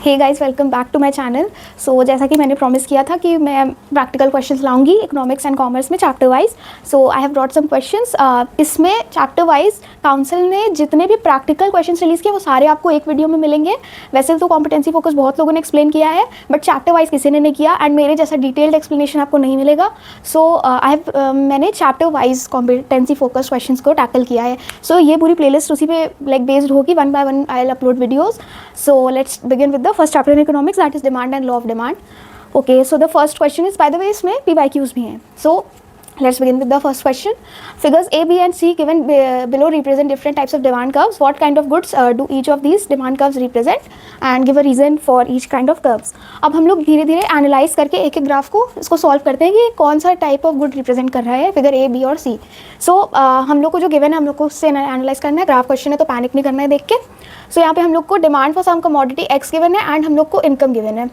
Hey guys, welcome back to my channel. So जैसा कि मैंने प्रॉमिस किया था कि मैं प्रैक्टिकल क्वेश्चंस लाऊंगी इकोनॉमिक्स एंड कॉमर्स में chapter wise. So I have brought some questions. इसमें चैप्टर वाइज काउंसिल ने जितने भी प्रैक्टिकल क्वेश्चंस रिलीज़ किए वो सारे आपको एक वीडियो में मिलेंगे। वैसे तो कॉम्पिटेंसी फोकस बहुत लोगों ने एक्सप्लेन किया है, बट चैप्टर वाइज किसी ने नहीं किया एंड मेरे जैसा डिटेल्ड एक्सप्लेनेशन आपको नहीं मिलेगा। सो मैंने chapter wise competency focus question को टैकल किया है। सो ये पूरी प्लेलिस्ट उसी पे लाइक बेस्ड होगी, one by one I will upload videos. So let's begin with the first chapter in economics, that is demand and law of demand. Okay, so the first question is, by the way इसमें PYQs भी हैं. So let's begin with the first question. Figures A, B and C given below represent different types of demand curves. What kind of goods do each of these demand curves represent? And give a reason for each kind of curves. अब हम लोग धीरे धीरे analyse करके एक एक graph को इसको सॉल्व करते हैं कि कौन सा टाइप ऑफ गुड रिप्रेजेंट कर रहा है फिगर A, B और C. सो हम लोग को जो गिवन है हम लोग को उससे एनालाइज करना है. ग्राफ क्वेश्चन है तो पैनिक नहीं करना है देख के. सो यहाँ पे हम लोग को demand for some commodity x given है एंड हम लोग को इनकम गिवन है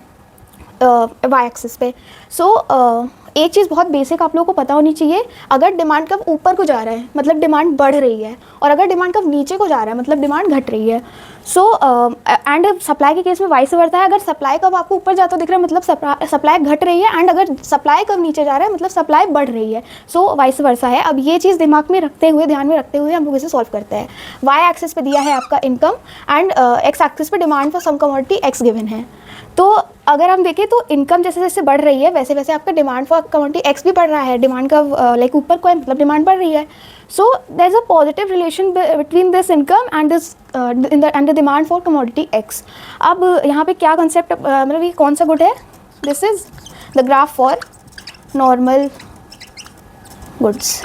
वाई एक्सिस पे. सो एक चीज़ बहुत बेसिक आप लोगों को पता होनी चाहिए, अगर डिमांड कब ऊपर को जा रहा है मतलब डिमांड बढ़ रही है, और अगर डिमांड कब नीचे को जा रहा है मतलब डिमांड घट रही है. सो एंड सप्लाई के केस में वाइस वर्सा है. अगर सप्लाई कब आपको ऊपर जाता दिख रहा है मतलब सप्लाई घट रही है, एंड अगर सप्लाई कब नीचे जा रहा है मतलब सप्लाई बढ़ रही है. सो वाइस वर्सा है. अब ये चीज़ दिमाग में रखते हुए, ध्यान में रखते हुए हम लोग इसे सॉल्व करते हैं. वाई एक्सिस पे दिया है आपका इनकम एंड एक्स एक्सिस पे demand for some commodity x given है. तो अगर हम देखें तो इनकम जैसे जैसे बढ़ रही है वैसे वैसे आपका डिमांड फॉर कमोडिटी एक्स भी बढ़ रहा है. डिमांड का लाइक ऊपर को है मतलब डिमांड बढ़ रही है. So there is a positive relation between this income and this and the demand for commodity x. अब यहाँ पे क्या कंसेप्ट मतलब ये कौन सा गुड है? This is the graph for normal goods.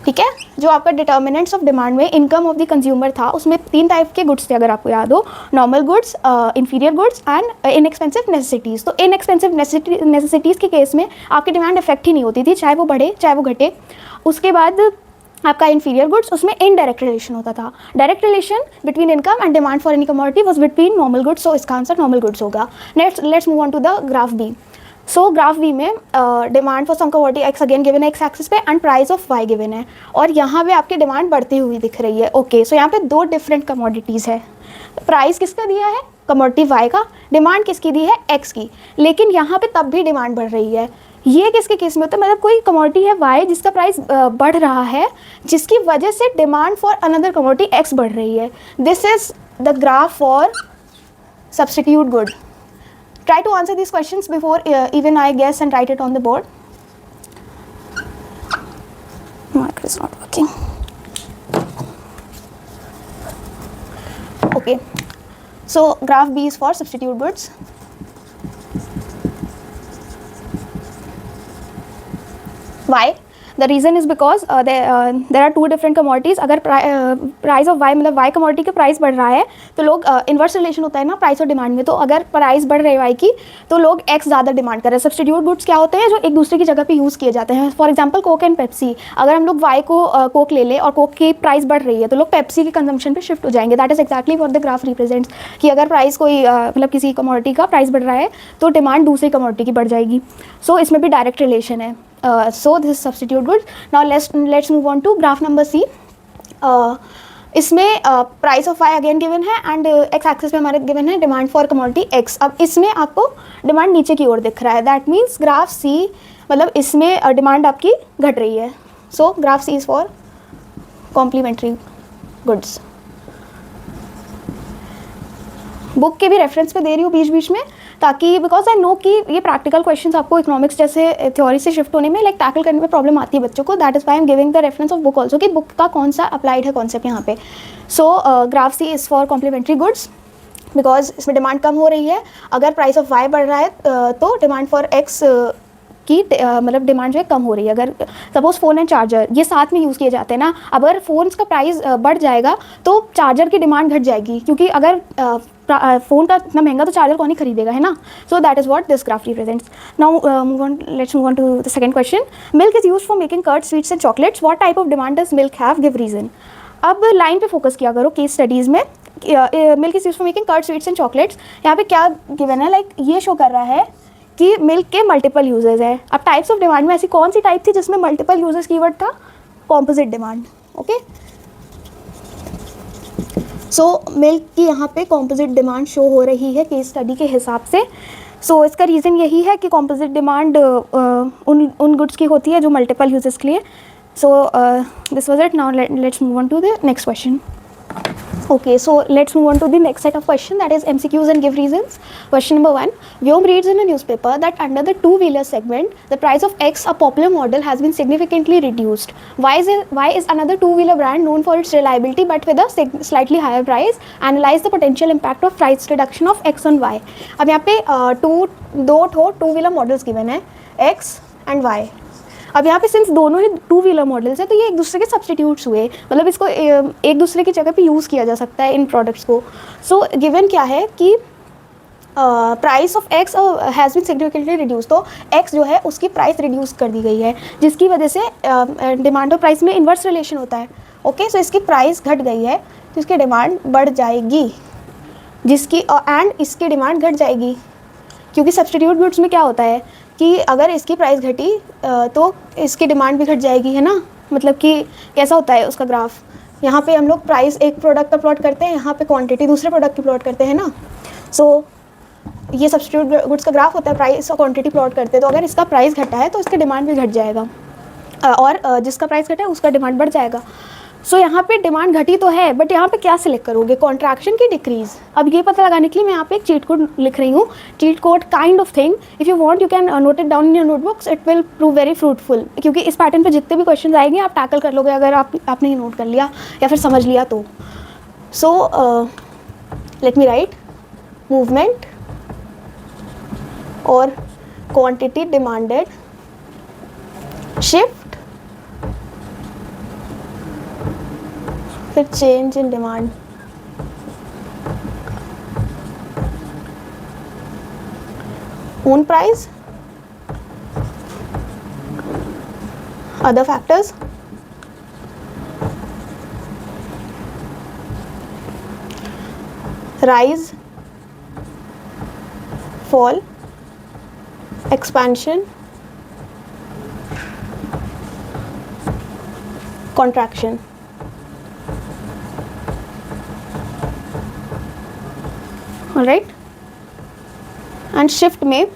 ठीक है, जो आपका डिटर्मिनेंट्स ऑफ डिमांड में इनकम ऑफ द कंज्यूमर था उसमें 3 टाइप के गुड्स थे अगर आपको याद हो. Normal goods, inferior goods and inexpensive necessities. तो इनएक्सपेंसिव नेसेसिटीज़ के केस में आपकी डिमांड इफेक्ट ही नहीं होती थी, चाहे वो बढ़े चाहे वो घटे. उसके बाद आपका इंफीरियर गुड्स, उसमें इनडायरेक्ट रिलेशन होता था. Direct relation between income and demand for any commodity was between normal goods. So इसका आंसर नॉर्मल गुड्स होगा. Let's move on to the graph B. So graph B में demand for some commodity X again given है X axis पे and price of Y given है, और यहाँ पे आपकी डिमांड बढ़ती हुई दिख रही है. ओके, सो यहाँ पे 2 डिफरेंट कमोडिटीज़ है. प्राइस किसका दिया है? कमोडिटी वाई का. डिमांड किसकी दी है? एक्स की. लेकिन यहाँ पे तब भी डिमांड बढ़ रही है. ये किसके केस में होता है? मतलब कोई कमोडिटी है वाई जिसका प्राइस बढ़ रहा है, जिसकी वजह से demand for another commodity x बढ़ रही है. This is the graph for substitute good. Try to answer these questions before even I guess and write it on the board. Marker is not working. Okay, so graph B is for substitute goods. Why? The reason is because there are 2 different commodities. अगर price of Y मतलब Y commodity का price बढ़ रहा है तो लोग inverse relation होता है ना प्राइस और डिमांड में. तो अगर प्राइस बढ़ रही है वाई की तो लोग एक्स ज़्यादा डिमांड कर रहे हैं. सब्स्टिट्यूट गुड्स क्या होते हैं? जो एक दूसरे की जगह पे यूज़ किए जाते हैं. For example Coke and Pepsi. अगर हम लोग वाई को कोक ले लें और कोक की प्राइस बढ़ रही है तो लोग पेप्सी के कंजम्पशन पे शिफ्ट हो जाएंगे. That is exactly what the graph represents, कि अगर प्राइस कोई मतलब किसी कमोडिटी का प्राइस बढ़ रहा है तो डिमांड दूसरी कमोडिटी की बढ़ जाएगी. सो इसमें भी डायरेक्ट रिलेशन है. So this is substitute goods. Now let's move on to graph number C. इसमें price of y again given है एंड एक्स एक्सिस पे हमारे गिवन है डिमांड फॉर कमोडिटी एक्स. अब इसमें आपको डिमांड नीचे की ओर दिख रहा है. दैट मीन्स ग्राफ सी मतलब इसमें डिमांड आपकी घट रही है. So graph c is for complementary goods. Book के भी रेफरेंस पे दे रही हूँ बीच बीच में, ताकि बिकॉज आई नो कि ये प्रैक्टिकल क्वेश्चंस आपको इकोनॉमिक्स जैसे थ्योरी से शिफ्ट होने में लाइक टैकल करने में प्रॉब्लम आती है बच्चों को. That is why I am giving the reference of book also कि बुक का कौन सा अप्लाइड है कॉन्सेप्ट यहाँ पे. So graph c is for complementary goods because इसमें डिमांड कम हो रही है. अगर प्राइस ऑफ वाई बढ़ रहा है तो डिमांड फॉर एक्स की मतलब डिमांड जो है कम हो रही है. अगर सपोज फ़ोन एंड चार्जर ये साथ में यूज़ किए जाते हैं ना, अगर फ़ोन्स का प्राइस बढ़ जाएगा तो चार्जर की डिमांड घट जाएगी, क्योंकि अगर फ़ोन का इतना महंगा तो चार्जर कौन ही खरीदेगा, है ना. So that is what this graph represents. Now let's move on to the second question. Milk is used for making curd, sweets and chocolates. What type of demand does milk have? Give reason. अब line पे focus किया करो case studies में. Milk is used for making curd, sweets and chocolates. यहाँ पे क्या given है? Like ये शो कर रहा है कि मिल्क के मल्टीपल यूजेस है. अब टाइप्स ऑफ डिमांड में ऐसी कौन सी टाइप थी जिसमें मल्टीपल यूजेस कीवर्ड था? Composite demand. Okay, so milk की यहाँ पे कॉम्पोजिट डिमांड शो हो रही है केस स्टडी के हिसाब से। सो इसका रीज़न यही है कि कॉम्पोजिट डिमांड उन गुड्स की होती है जो मल्टीपल यूजेस के लिए। So this was it. Now let's move on to the next question. Okay, so let's move on to the next set of questions, that is MCQs and give reasons. Question number 1. Vyom reads in a newspaper that under the two-wheeler segment, the price of X, a popular model, has been significantly reduced. Why is another two-wheeler brand known for its reliability but with a slightly higher price? Analyze the potential impact of price reduction of X on Y. अब यहाँ पे दो two-wheeler models given है, X and Y. अब यहाँ पे since दोनों ही two wheeler models है तो ये एक दूसरे के सब्सटीट्यूट्स हुए, मतलब इसको एक दूसरे की जगह पे यूज़ किया जा सकता है इन प्रोडक्ट्स को. सो गिवन क्या है कि price of x has been significantly reduce, तो एक्स जो है उसकी प्राइस रिड्यूस कर दी गई है जिसकी वजह से डिमांड और प्राइस में इन्वर्स रिलेशन होता है. ओके, सो इसकी प्राइस घट गई है तो इसकी डिमांड बढ़ जाएगी, जिसकी एंड इसकी डिमांड घट जाएगी, क्योंकि सब्सटीट्यूट गुड्स में क्या होता है कि अगर इसकी प्राइस घटी तो इसकी डिमांड भी घट जाएगी, है ना. मतलब कि कैसा होता है उसका ग्राफ, यहाँ पे हम लोग प्राइस एक प्रोडक्ट का प्लॉट करते हैं, यहाँ पे क्वांटिटी दूसरे प्रोडक्ट की प्लॉट करते हैं ना. सो ये सब्सटीट्यूट गुड्स का ग्राफ होता है, प्राइस और क्वांटिटी प्लॉट करते हैं. तो अगर इसका प्राइस घटा है तो इसकी डिमांड भी घट जाएगा और जिसका प्राइस घटा है उसका डिमांड बढ़ जाएगा. सो यहाँ पे डिमांड घटी तो है, बट यहाँ पे क्या सिलेक्ट करोगे, कॉन्ट्रैक्शन की डिक्रीज. अब ये पता लगाने के लिए मैं यहाँ पे एक चीट कोड लिख रही हूँ, cheat code kind of thing. If you want you can note it down in your notebooks, it will prove very fruitful, क्योंकि इस पैटर्न पे जितने भी क्वेश्चन आएंगे आप टैकल कर लोगे अगर आपने ये नोट कर लिया या फिर समझ लिया तो. So let me right movement और क्वांटिटी डिमांडेड, शिफ्ट, फिर change in demand. Own price, other factors, rise, fall, expansion, contraction. Right, and shift में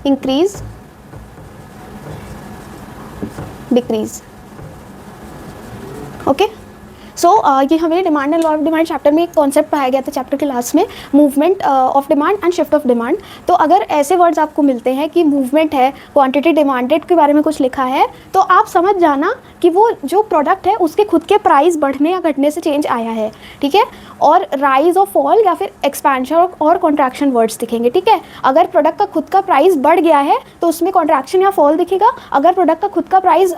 इंक्रीज, डिक्रीज. ओके, सो ये हमें demand and law of demand chapter में एक concept पढ़ाया गया था चैप्टर के लास्ट में, movement of demand and shift of demand. तो अगर ऐसे वर्ड्स आपको मिलते हैं कि मूवमेंट है, क्वांटिटी डिमांडेड के बारे में कुछ लिखा है, तो आप समझ जाना कि वो जो प्रोडक्ट है उसके खुद के प्राइस बढ़ने या घटने से चेंज आया है. ठीक है, और राइज और फॉल या फिर एक्सपेंशन और कॉन्ट्रैक्शन वर्ड्स दिखेंगे. ठीक है, अगर प्रोडक्ट का खुद का प्राइस बढ़ गया है तो उसमें कॉन्ट्रैक्शन या फॉल दिखेगा, अगर प्रोडक्ट का खुद का प्राइस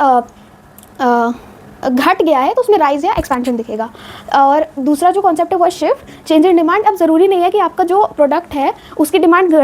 घट गया है तो उसमें राइज या एक्सपेंशन दिखेगा. और दूसरा जो कॉन्सेप्ट है वो शिफ्ट, चेंज इन डिमांड. अब ज़रूरी नहीं है कि आपका जो प्रोडक्ट है उसकी डिमांड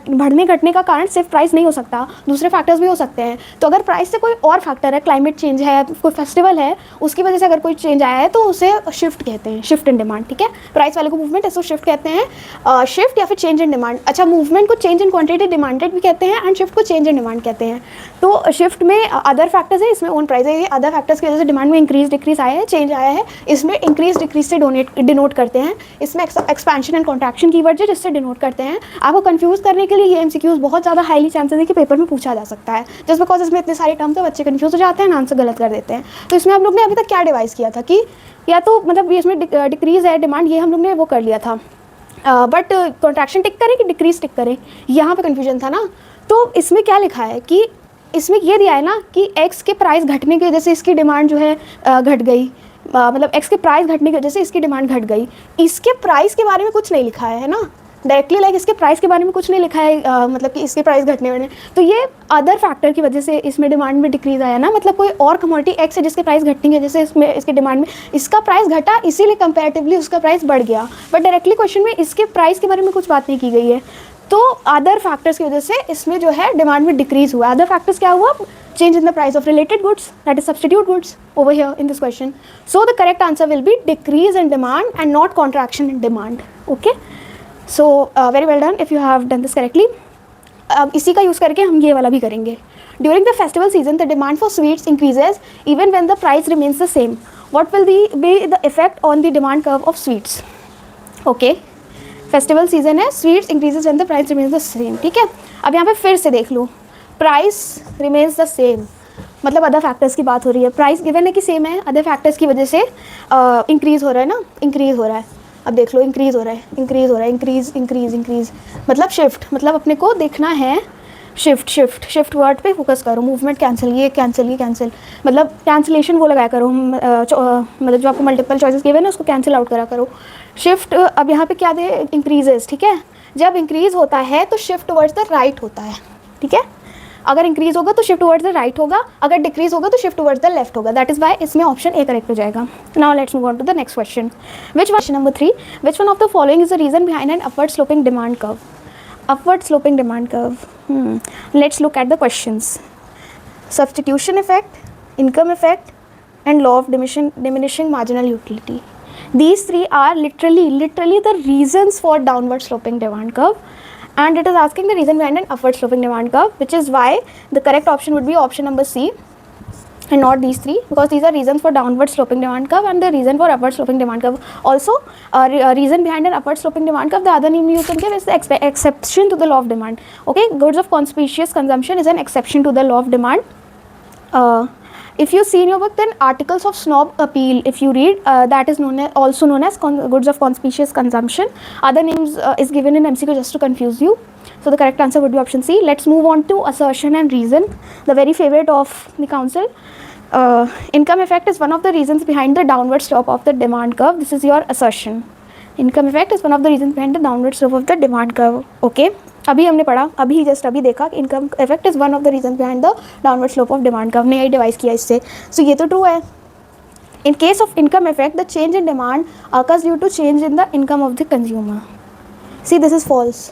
बढ़ने घटने का कारण सिर्फ प्राइस नहीं हो सकता, दूसरे फैक्टर्स भी हो सकते हैं. तो अगर प्राइस से कोई और फैक्टर है, क्लाइमेट चेंज है, कोई फेस्टिवल है, उसकी वजह से अगर कोई चेंज आया है तो उसे शिफ्ट कहते हैं, शिफ्ट इन डिमांड. ठीक है, प्राइस वाले को मूवमेंट, इसको शिफ्ट कहते हैं, शिफ्ट या फिर चेंज इन डिमांड. अच्छा, मूवमेंट को चेंज इन क्वांटिटी डिमांडेड भी कहते हैं एंड शिफ्ट को चेंज इन डिमांड कहते हैं. तो शिफ्ट में अदर फैक्टर्स है, इसमें ओन प्राइस है, ये अदर फैक्टर्स की वजह से डिमांड में इंक्रीज डिक्रीज आया है, चेंज आया है. इसमें इंक्रीज डिक्रीज से डिनोट करते हैं. इसमें एक्सपेंशन एंड कॉन्ट्रैक्शन कीवर्ड है जिससे डिनोट करते हैं. आपको कंफ्यूज करने के लिए ये एमसीक्यूज बहुत ज़्यादा हाईली चांसेस है कि पेपर में पूछा जा सकता है, जस्ट बिकॉज इसमें इतने सारे टर्म्स है, बच्चे कंफ्यूज हो जाते हैं, आंसर गलत कर देते हैं. तो इसमें हम लोग ने अभी तक क्या डिवाइस किया था कि या तो मतलब ये इसमें डिक्रीज है डिमांड, ये हम लोग ने वो कर लिया था, बट कॉन्ट्रैक्शन टिक करें कि डिक्रीज टिक करें, यहाँ पर कन्फ्यूजन था ना. तो इसमें क्या लिखा है कि इसमें ये दिया है ना कि एक्स के प्राइस घटने की वजह से इसकी डिमांड जो है घट गई, मतलब एक्स के प्राइस घटने की वजह से इसकी डिमांड घट गई. इसके प्राइस के बारे में कुछ नहीं लिखा है ना, डायरेक्टली लाइक इसके प्राइस के बारे में कुछ नहीं लिखा है, मतलब कि इसके प्राइस घटने वाले. तो ये अदर फैक्टर की वजह से इसमें डिमांड में डिक्रीज आया ना, मतलब कोई और कमोडिटी एक्स है जिसके प्राइस घटने की वजह से इसमें इसके डिमांड में इसका प्राइस घटा, इसीलिए कंपैरेटिवली उसका प्राइस बढ़ गया. बट डायरेक्टली क्वेश्चन में इसके प्राइस के बारे में कुछ बात नहीं की गई है. तो अदर फैक्टर्स की वजह से इसमें जो है डिमांड में डिक्रीज हुआ. अदर फैक्टर्स क्या हुआ, change in the price of related goods, that is substitute goods over here in this question. So the correct answer will be decrease in demand and not contraction in demand. Okay, so very well done if you have done this correctly. अब इसी का use करके हम ये वाला भी करेंगे. During the festival season the demand for sweets increases even when the price remains the same. What will be the effect on the demand curve of sweets? Okay, festival season है, sweets increases and the price remains the same, ठीक है। अब यहाँ पे फिर से देख लो, प्राइस रिमेन्स द सेम, मतलब अदर फैक्टर्स की बात हो रही है। प्राइस गिवन है कि सेम है, अदर फैक्टर्स की वजह से इंक्रीज़ हो रहा है ना, इंक्रीज़ हो रहा है। अब देख लो, इंक्रीज़ हो रहा है, इंक्रीज़ हो रहा है, इंक्रीज़, मतलब शिफ्ट, मतलब अपने को देखना है शिफ्ट वर्ड पे फोकस करो। मूवमेंट कैंसिल, ये कैंसिल, मतलब कैंसिलेशन वो लगाया करो, मतलब जो आपको मल्टीपल चॉइसेस गिवन है उसको कैंसिल आउट करा करो। शिफ्ट, अब यहाँ पे क्या दे, इंक्रीजेस, ठीक है। जब इंक्रीज़ होता है तो शिफ्ट वर्ड्स द राइट होता है, ठीक है। अगर इंक्रीज़ होगा तो शिफ्ट वर्ड्स द राइट होगा, अगर डिक्रीज़ होगा तो शिफ्ट वर्ड्स द लेफ्ट होगा। दैट इज़ वाई इसमें ऑप्शन ए करेक्ट हो जाएगा। Now let's move on to the next question. Question number 3, which one of the following is the reason behind an upward sloping demand curve? Upward sloping demand curve. Let's look at the questions. Substitution effect, income effect, and law of diminishing marginal utility. These three are literally the reasons for downward sloping demand curve, and it is asking the reason behind an upward sloping demand curve, which is why the correct option would be option number C and not these three, because these are reasons for downward sloping demand curve and the reason for upward sloping demand curve. Also, reason behind an upward sloping demand curve, the other name you can give is the exception to the law of demand. Okay, goods of conspicuous consumption is an exception to the law of demand. If you see in your book, then articles of snob appeal, if you read, that is also known as goods of conspicuous consumption. Other names is given in MCQ just to confuse you. So the correct answer would be option C. Let's move on to assertion and reason, the very favorite of the council. Income effect is one of the reasons behind the downward slope of the demand curve. This is your assertion. Income effect is one of the reasons behind the downward slope of the demand curve. Okay, अभी हमने पढ़ा, अभी देखा कि income effect is one of the reason behind the downward slope of demand curve. ने devise किया इससे, सो ये तो ट्रू है। In case of income effect, the change in demand occurs due to change in the income of the consumer. See, this is false.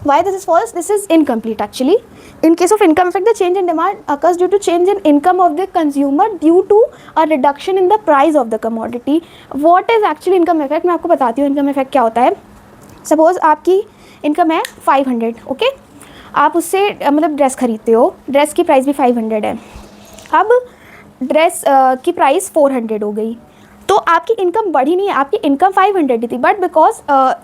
Why this is false? This is incomplete actually. In case of income effect, the change in demand occurs due to change in income of the consumer due to a reduction in the price of the commodity. What is actually income effect? मैं आपको बताती हूँ income effect क्या होता है। Suppose आपकी income है 500, okay, आप उससे मतलब ड्रेस खरीदते हो, ड्रेस की प्राइस भी 500 है। अब ड्रेस की प्राइस 400 हो गई, तो आपकी इनकम बढ़ी नहीं है, आपकी इनकम 500 ही थी, बट बिकॉज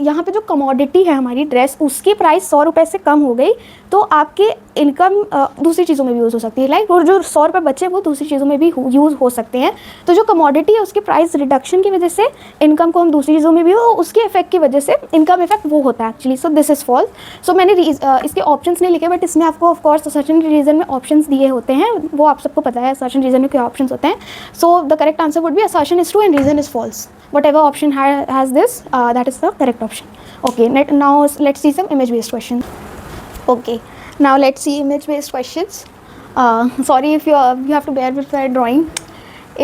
यहाँ पे जो कमोडिटी है हमारी ड्रेस, उसकी प्राइस 100 रुपये से कम हो गई, तो आपकी इनकम दूसरी चीज़ों में भी यूज़ हो सकती है। लाइक और जो 100 रुपये बचे वो दूसरी चीज़ों में भी यूज़ हो सकते हैं। तो जो कमोडिटी है उसकी प्राइस रिडक्शन की वजह से इनकम को हम दूसरी चीज़ों में भी हो, उसके इफेक्ट की वजह से इनकम इफेक्ट वो होता है actually. So this is false. So मैंने इसके ऑप्शंस नहीं लिखे, बट इसमें आपको ऑफकोर्स सर्टेन रीजन में ऑप्शंस दिए होते हैं, वो आप सबको पता है सर्टेन रीजन में क्या ऑप्शंस होते हैं। So the correct answer would be assertion is true and reason is false. Whatever option has this, that is the correct option. Okay, now let's see some image based questions. Okay, now let's see image based questions. Sorry if you have to bear with my drawing.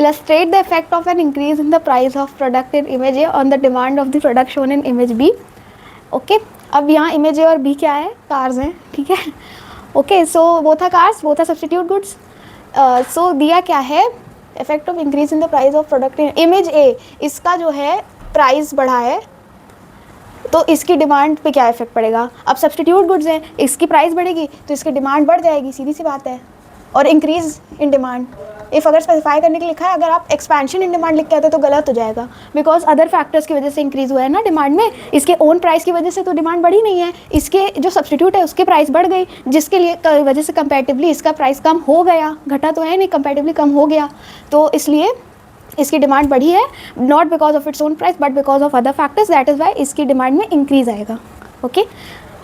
Illustrate the effect of an increase in the price of product in image A on the demand of the product shown in image B. Okay, अब यहाँ image A और B क्या है, cars हैं, ठीक है। Okay, so both are cars, both are substitute goods. So दिया क्या है, effect of increase in the price of product in image A, इसका जो है प्राइस बढ़ा है, तो इसकी डिमांड पे क्या इफेक्ट पड़ेगा। अब सब्सटीट्यूट गुड्स हैं, इसकी प्राइस बढ़ेगी तो इसकी डिमांड बढ़ जाएगी, सीधी सी बात है। और इंक्रीज इन डिमांड, इफ़ अगर स्पेसिफाई करने के लिखा है, अगर आप एक्सपेंशन इन डिमांड लिख के आते तो गलत हो जाएगा, बिकॉज अदर फैक्टर्स की वजह से इंक्रीज़ हुआ है ना डिमांड में, इसके ओन प्राइस की वजह से तो डिमांड बढ़ी नहीं है, इसके जो सब्सटीट्यूट है उसके प्राइस बढ़ गई, जिसके लिए वजह से कंपैरेटिवली इसका प्राइस कम हो गया, घटा तो है नहीं, कंपैरेटिवली कम हो गया, तो इसलिए इसकी डिमांड बढ़ी है, not because of its own price but because of other factors, that is Y इसकी डिमांड में इंक्रीज़ आएगा। Okay,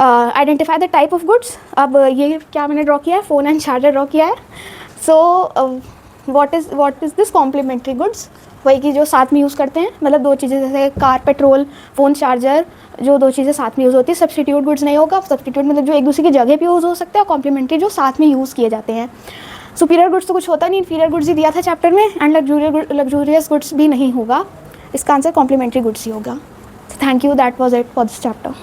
identify the type of goods. अब ये क्या मैंने ड्रॉ किया है, फ़ोन एंड चार्जर ड्रॉ किया है। So what is this complementary goods, वही की जो साथ में यूज़ करते हैं, मतलब दो चीज़ें जैसे कार, पेट्रोल, फ़ोन, चार्जर, जो दो चीज़ें साथ में यूज़ होती है। सब्सटीट्यूट गुड्स नहीं होगा, सब्सटीट्यूट मतलब जो एक दूसरे की जगह पे यूज़ हो सकते हैं, कॉम्प्लीमेंट्री जो साथ में यूज़ किए जाते हैं। सुपीरियर गुड्स तो कुछ होता नहीं, इन्फीरियर गुड्स ही दिया था चैप्टर में, एंड लग्जूरियस गुड्स भी नहीं होगा, इसका आंसर कॉम्प्लीमेंट्री गुड्स ही होगा। Thank you, that was it for this chapter.